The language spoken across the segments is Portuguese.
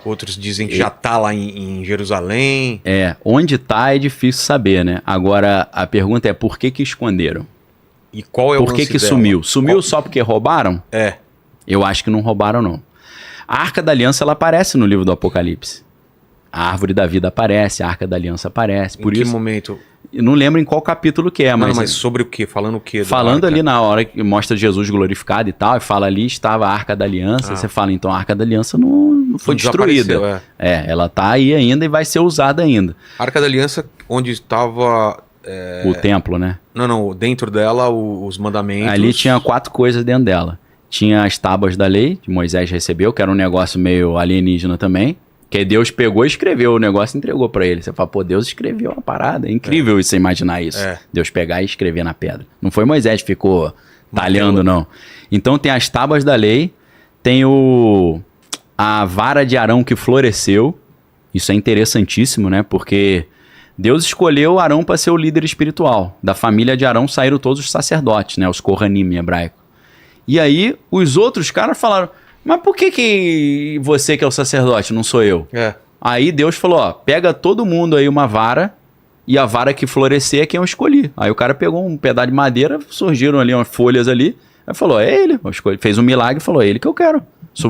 Outros dizem que já tá lá em Jerusalém. Onde tá é difícil saber, né? Agora, a pergunta é por que esconderam? E qual é o lance dela? Por que dela? sumiu? Sumiu só porque roubaram? É. Eu acho que não roubaram, não. A Arca da Aliança, ela aparece no livro do Apocalipse. A Árvore da Vida aparece, a Arca da Aliança aparece. Por em que isso, momento? Eu não lembro em qual capítulo que é, mas sobre o quê? Falando o quê? Falando ali na hora que mostra Jesus glorificado e tal, e fala ali estava a Arca da Aliança, você fala, então a Arca da Aliança não foi destruída. Ela tá aí ainda e vai ser usada ainda. A Arca da Aliança, onde estava... O templo, né? Não, dentro dela os mandamentos... Ali tinha 4 coisas dentro dela. Tinha as tábuas da lei, que Moisés recebeu, que era um negócio meio alienígena também. Que Deus pegou e escreveu o negócio e entregou pra ele. Você fala, pô, Deus escreveu uma parada. É incrível você imaginar isso. Deus pegar e escrever na pedra. Não foi Moisés que ficou talhando, não. Então tem as tábuas da lei, tem a vara de Arão que floresceu. Isso é interessantíssimo, né? Porque Deus escolheu Arão para ser o líder espiritual. Da família de Arão saíram todos os sacerdotes, né? Os Kohanim em hebraico. E aí os outros caras falaram... Mas por que você que é o sacerdote, não sou eu? Aí Deus falou, ó, pega todo mundo aí uma vara, e a vara que florescer é quem eu escolhi. Aí o cara pegou um pedaço de madeira, surgiram ali umas folhas ali, aí falou, é ele, fez um milagre e falou, é ele que eu quero.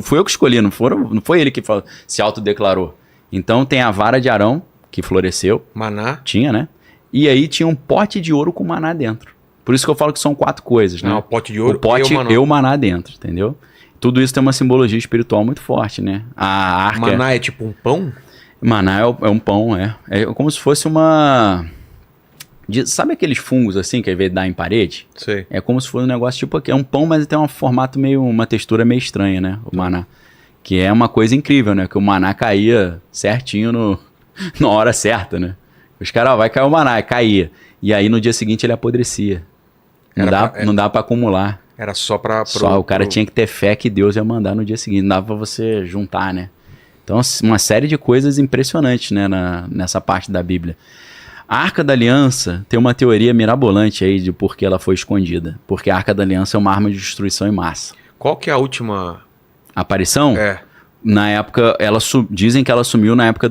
Fui eu que escolhi, não foi ele que se autodeclarou. Então tem a vara de Arão, que floresceu. Maná. Tinha, né? E aí tinha um pote de ouro com maná dentro. Por isso que eu falo que são 4 coisas, né? Não, o pote de ouro o pote e o maná dentro, entendeu? Tudo isso tem uma simbologia espiritual muito forte, né? A arca... Maná é tipo um pão? Maná é um pão, É como se fosse uma... Sabe aqueles fungos assim que às vezes dá em parede? Sei. É como se fosse um negócio tipo aqui. É um pão, mas tem um formato meio... Uma textura meio estranha, né? O maná. Que é uma coisa incrível, né? Que o maná caía certinho na hora certa, né? Os caras, vai cair o maná, caía. E aí no dia seguinte ele apodrecia. Não dá pra acumular. Era só pra... O cara tinha que ter fé que Deus ia mandar no dia seguinte. Não dava pra você juntar, né? Então, uma série de coisas impressionantes, né? Nessa parte da Bíblia. A Arca da Aliança tem uma teoria mirabolante aí de por que ela foi escondida. Porque a Arca da Aliança é uma arma de destruição em massa. Qual que é a última... aparição? Na época, dizem que ela sumiu na época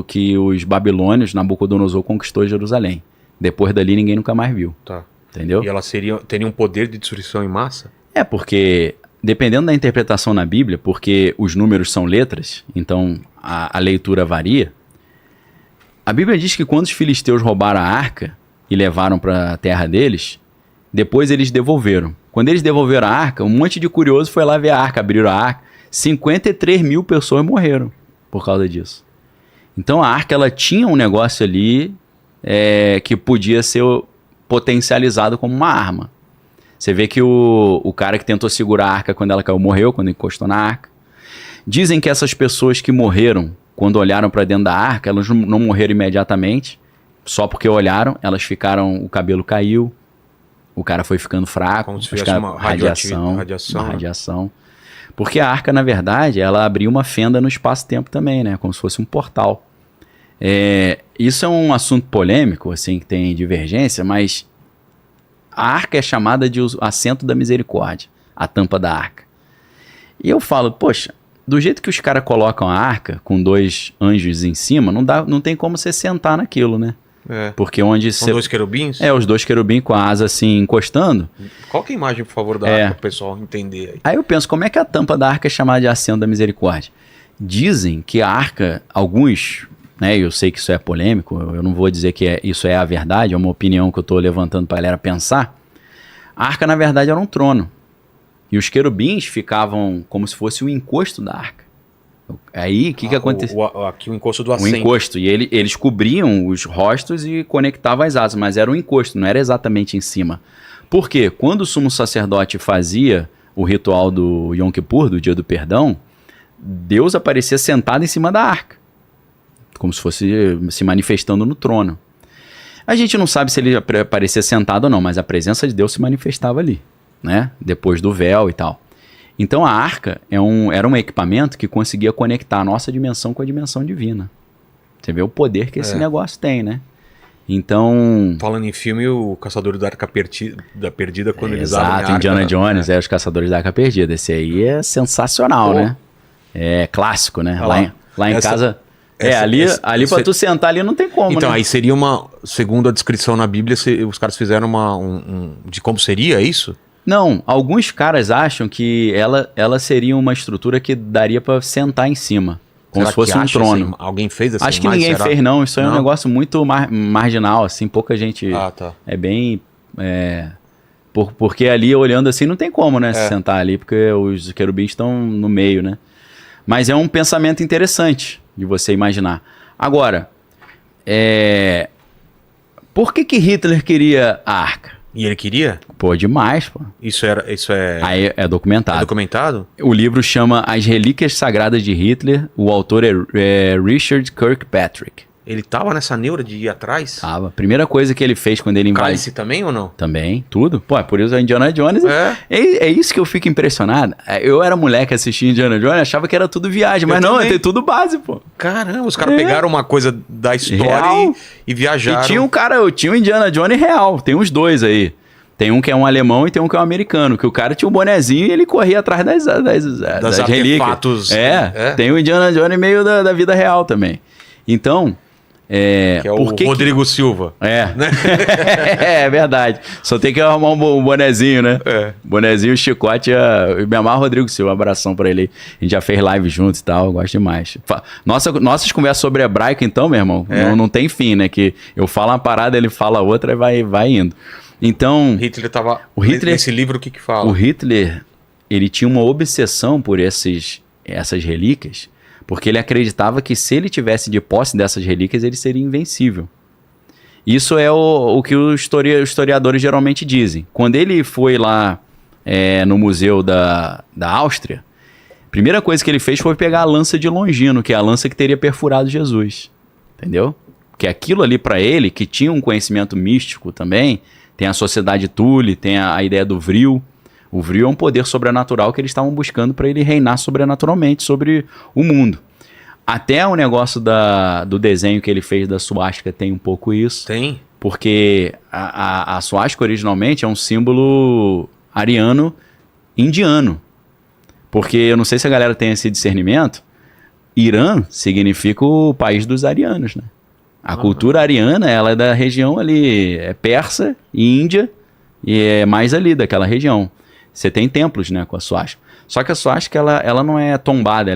que os babilônios, Nabucodonosor, conquistou Jerusalém. Depois dali, ninguém nunca mais viu. Tá. Entendeu? E ela teria um poder de destruição em massa? Porque, dependendo da interpretação na Bíblia, porque os números são letras, então a leitura varia, a Bíblia diz que quando os filisteus roubaram a arca e levaram para a terra deles, depois eles devolveram. Quando eles devolveram a arca, um monte de curioso foi lá ver a arca, abriram a arca, 53 mil pessoas morreram por causa disso. Então a arca, ela tinha um negócio ali que podia ser potencializado como uma arma. Você vê que o cara que tentou segurar a arca quando ela caiu morreu, quando encostou na arca. Dizem que essas pessoas que morreram quando olharam para dentro da arca, elas não morreram imediatamente, só porque olharam, elas ficaram, o cabelo caiu, o cara foi ficando fraco, como se fosse uma radiação. Porque a arca, na verdade, ela abriu uma fenda no espaço-tempo também, né? Como se fosse um portal. Isso é um assunto polêmico, assim, que tem divergência, mas a arca é chamada de assento da misericórdia, a tampa da arca. E eu falo, poxa, do jeito que os caras colocam a arca, com 2 anjos em cima, não tem como você sentar naquilo, né? Porque onde são 2 querubins? Os 2 querubins com a asa assim, encostando. Qual que é a imagem, por favor, da arca, para o pessoal entender? Aí eu penso, como é que a tampa da arca é chamada de assento da misericórdia? Dizem que a arca, alguns... eu sei que isso é polêmico, eu não vou dizer que isso é a verdade, é uma opinião que eu estou levantando para a galera pensar. A arca, na verdade, era um trono. E os querubins ficavam como se fosse o encosto da arca. Aí, o que aconteceu? Aqui o encosto do assento. O encosto. E eles cobriam os rostos e conectavam as asas, mas era um encosto, não era exatamente em cima. Por quê? Quando o sumo sacerdote fazia o ritual do Yom Kippur, do Dia do Perdão, Deus aparecia sentado em cima da arca, como se fosse se manifestando no trono. A gente não sabe se ele aparecia sentado ou não, mas a presença de Deus se manifestava ali, né? Depois do véu e tal. Então a arca era um equipamento que conseguia conectar a nossa dimensão com a dimensão divina. Você vê o poder que esse negócio tem, né? Então... Falando em filme, o Caçador da Arca Perdida, quando eles abrem a arca... Exato, Indiana Jones, os Caçadores da Arca Perdida. Esse aí é sensacional, né? É clássico, né? Lá em Essa- casa... essa- ali essa- pra essa- tu sentar ali não tem como, Então, né? aí seria segundo a descrição na Bíblia, os caras fizeram de como seria isso? Não, alguns caras acham que ela seria uma estrutura que daria pra sentar em cima. Como Será se fosse que um acha, trono. assim, alguém fez essa Acho que imagem, ninguém será? fez, não. Isso aí é um Não? negócio muito marginal, assim, pouca gente. Ah, tá. É bem. Porque ali, olhando assim, não tem como, né? Se sentar ali, porque os querubins estão no meio, né? Mas é um pensamento interessante de você imaginar. Agora, por que Hitler queria a arca? E ele queria? Pô, demais, pô. Isso é Aí é documentado. documentado? O livro chama As Relíquias Sagradas de Hitler. O autor é Richard Kirkpatrick. Ele tava nessa neura de ir atrás? Tava. Primeira coisa que ele fez quando ele invadiu. Cálice também ou não? Também, tudo. Pô, é por isso a Indiana Jones. É isso que eu fico impressionado. Eu era moleque assistindo Indiana Jones, achava que era tudo viagem, mas não, também. tem tudo base, pô. Caramba, os caras pegaram uma coisa da história Real. e viajaram. E tinha um cara, eu tinha um Indiana Jones real. Tem uns dois aí. Tem um que é um alemão e tem um que é um americano. Que o cara tinha um bonezinho e ele corria atrás das relíquias. artefatos. Tem o Indiana Jones meio da vida real também. Então, Que é o Rodrigo Silva. É verdade. Só tem que arrumar um bonezinho, né? Bonezinho, chicote. Eu me amarro Rodrigo Silva, um abração pra ele. A gente já fez live juntos e tal, eu gosto demais. Nossas conversas sobre hebraico, então, meu irmão, não tem fim, né? Que eu falo uma parada, ele fala outra e vai indo. Então... Hitler tava... Hitler, nesse livro, o que fala? O Hitler, ele tinha uma obsessão por essas relíquias, porque ele acreditava que se ele tivesse de posse dessas relíquias, ele seria invencível. Isso é o que os historiadores geralmente dizem. Quando ele foi lá no museu da Áustria, a primeira coisa que ele fez foi pegar a lança de Longino, que é a lança que teria perfurado Jesus. Entendeu? Porque aquilo ali para ele, que tinha um conhecimento místico também, tem a sociedade Thule, tem a ideia do Vril. O Vril é um poder sobrenatural que eles estavam buscando para ele reinar sobrenaturalmente sobre o mundo. Até o negócio do desenho que ele fez da suástica tem um pouco isso. Tem? Porque a suástica originalmente é um símbolo ariano indiano. Porque eu não sei se a galera tem esse discernimento. Irã significa o país dos arianos, né? A cultura ariana, ela é da região ali, é persa e índia, e é mais ali daquela região. Você tem templos, né, com a suástica. Só que a suástica, ela não é tombada,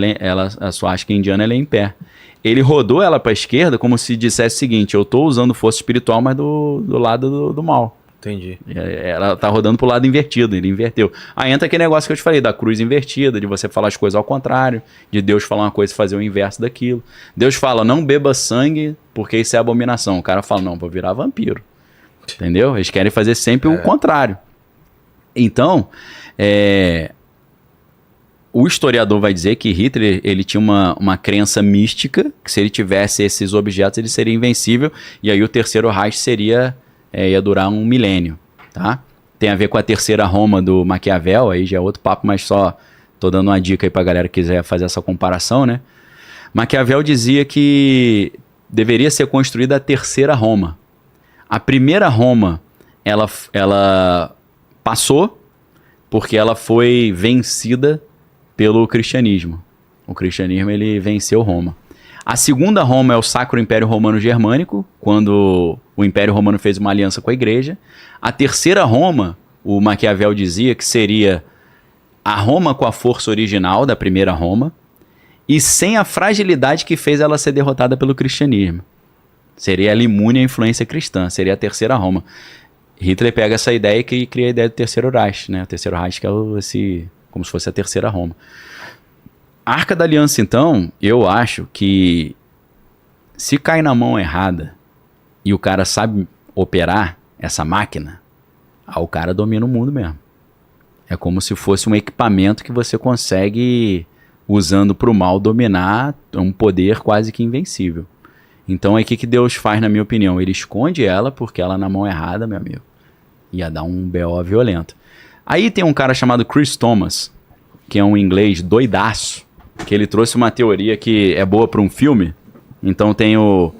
a suástica indiana, ela é em pé. Ele rodou ela para a esquerda como se dissesse o seguinte, eu estou usando força espiritual, mas do lado do mal. Entendi. Ela tá rodando pro lado invertido, ele inverteu. Aí entra aquele negócio que eu te falei, da cruz invertida, de você falar as coisas ao contrário, de Deus falar uma coisa e fazer o inverso daquilo. Deus fala, não beba sangue, porque isso é abominação. O cara fala, não, vou virar vampiro. Entendeu? Eles querem fazer sempre o contrário. Então, o historiador vai dizer que Hitler, ele tinha uma crença mística, que se ele tivesse esses objetos, ele seria invencível, e aí o terceiro Reich ia durar um milênio, tá? Tem a ver com a terceira Roma do Maquiavel, aí já é outro papo, mas só tô dando uma dica aí pra galera que quiser fazer essa comparação, né? Maquiavel dizia que deveria ser construída a terceira Roma. A primeira Roma, ela passou porque ela foi vencida pelo cristianismo. O cristianismo, ele venceu Roma. A segunda Roma é o Sacro Império Romano Germânico, quando o Império Romano fez uma aliança com a igreja. A terceira Roma, o Maquiavel dizia que seria a Roma com a força original da primeira Roma e sem a fragilidade que fez ela ser derrotada pelo cristianismo. Seria ela imune à influência cristã, seria a terceira Roma. Hitler pega essa ideia e cria a ideia do terceiro Reich, né? O terceiro Reich que é como se fosse a terceira Roma. A Arca da Aliança, então, eu acho que se cai na mão errada e o cara sabe operar essa máquina, o cara domina o mundo mesmo. É como se fosse um equipamento que você consegue, usando para o mal, dominar um poder quase que invencível. Então, aí o que Deus faz, na minha opinião? Ele esconde ela, porque ela na mão errada, meu amigo, ia dar um BO violento. Aí tem um cara chamado Chris Thomas, que é um inglês doidaço, que ele trouxe uma teoria que é boa para um filme. Então tem o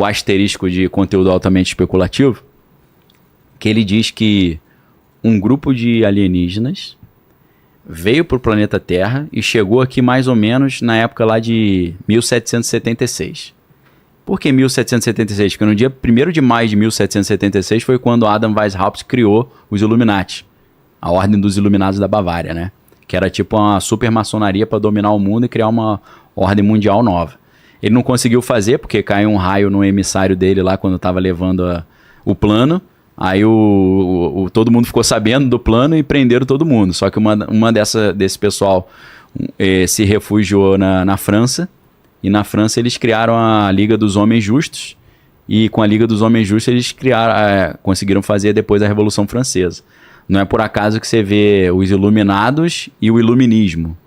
asterisco de conteúdo altamente veio para o planeta Terra e chegou aqui mais ou menos na época lá de 1776. Por que 1776? Porque no dia 1º de maio de 1776 foi quando Adam Weishaupt criou os Illuminati, a Ordem dos Iluminados da Bavária, né? Que era tipo uma super maçonaria para dominar o mundo e criar uma ordem mundial nova. Ele não conseguiu fazer porque caiu um raio no emissário dele lá quando estava levando o plano. Aí todo mundo ficou sabendo do plano e prenderam todo mundo. Só que desse pessoal se refugiou na França. E na França eles criaram a Liga dos Homens Justos. E com a Liga dos Homens Justos eles conseguiram fazer depois a Revolução Francesa. Não é por acaso que você vê os Iluminados e o Iluminismo.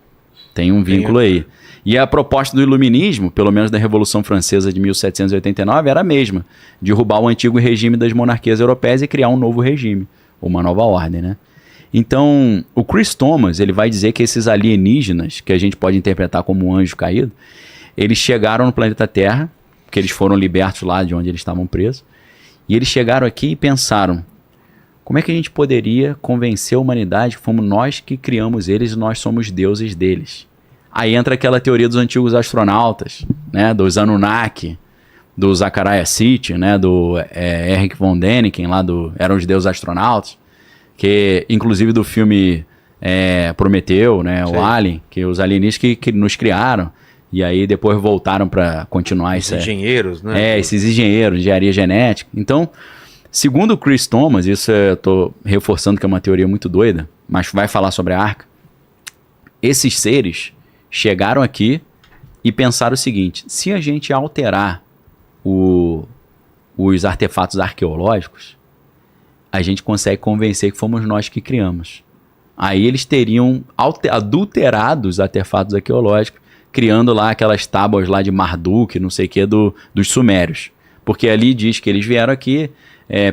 Tem um vínculo aí. E a proposta do Iluminismo, pelo menos da Revolução Francesa de 1789, era a mesma. Derrubar o antigo regime das monarquias europeias e criar um novo regime. Uma nova ordem, né? Então, o Chris Thomas, ele vai dizer que esses alienígenas, que a gente pode interpretar como um anjo caído, eles chegaram no planeta Terra, porque eles foram libertos lá de onde eles estavam presos, e eles chegaram aqui e pensaram, como é que a gente poderia convencer a humanidade que fomos nós que criamos eles e nós somos deuses deles? Aí entra aquela teoria dos antigos astronautas, né, dos Anunnaki, do Zachariah Sitchin, né, do Erich von Däniken, lá eram os deuses astronautas, que inclusive do filme Prometeu, né, o Alien, que os alienígenas que nos criaram, e aí depois voltaram para continuar os engenheiros, né? Esses engenheiros, engenharia genética. Então, segundo o Chris Thomas, isso eu estou reforçando que é uma teoria muito doida, mas vai falar sobre a Arca, esses seres chegaram aqui e pensaram o seguinte, se a gente alterar os artefatos arqueológicos, a gente consegue convencer que fomos nós que criamos. Aí eles teriam adulterado os artefatos arqueológicos, criando lá aquelas tábuas lá de Marduk, não sei o que, dos sumérios. Porque ali diz que eles vieram aqui,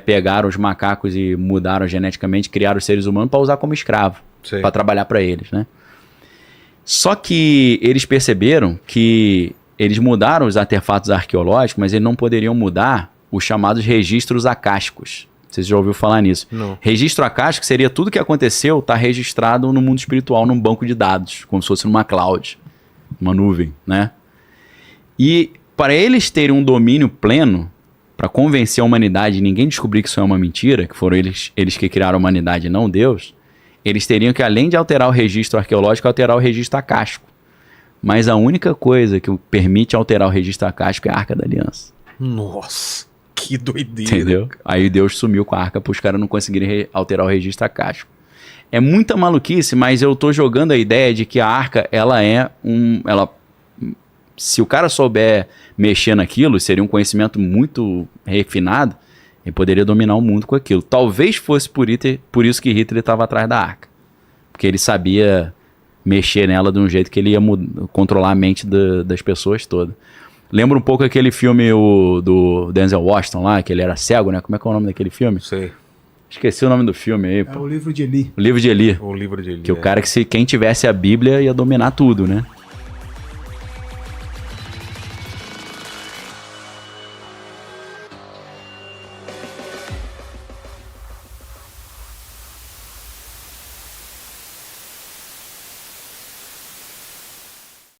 pegaram os macacos e mudaram geneticamente, criaram os seres humanos para usar como escravo, para trabalhar para eles, né? Só que eles perceberam que eles mudaram os artefatos arqueológicos, mas eles não poderiam mudar os chamados registros acásticos. Você já ouviu falar nisso? Não. Registro acástico seria tudo que aconteceu está registrado no mundo espiritual, num banco de dados, como se fosse numa cloud, uma nuvem, né? E para eles terem um domínio pleno, para convencer a humanidade e ninguém descobrir que isso é uma mentira, que foram eles que criaram a humanidade e não Deus, eles teriam que, além de alterar o registro arqueológico, alterar o registro acástico. Mas a única coisa que permite alterar o registro acástico é a Arca da Aliança. Nossa, que doideira. Entendeu? Aí Deus sumiu com a Arca para os caras não conseguirem alterar o registro acástico. É muita maluquice, mas eu tô jogando a ideia de que a Arca, se o cara souber mexer naquilo, seria um conhecimento muito refinado, ele poderia dominar o mundo com aquilo. Talvez fosse por isso que Hitler estava atrás da Arca. Porque ele sabia mexer nela de um jeito que ele ia controlar a mente das pessoas todas. Lembra um pouco aquele filme do Denzel Washington lá, que ele era cego, né? Como é que é o nome daquele filme? Sei. Esqueci o nome do filme aí. É o Livro de Eli. O Livro de Eli. O Livro de Eli. Que o cara quem tivesse a Bíblia ia dominar tudo, né?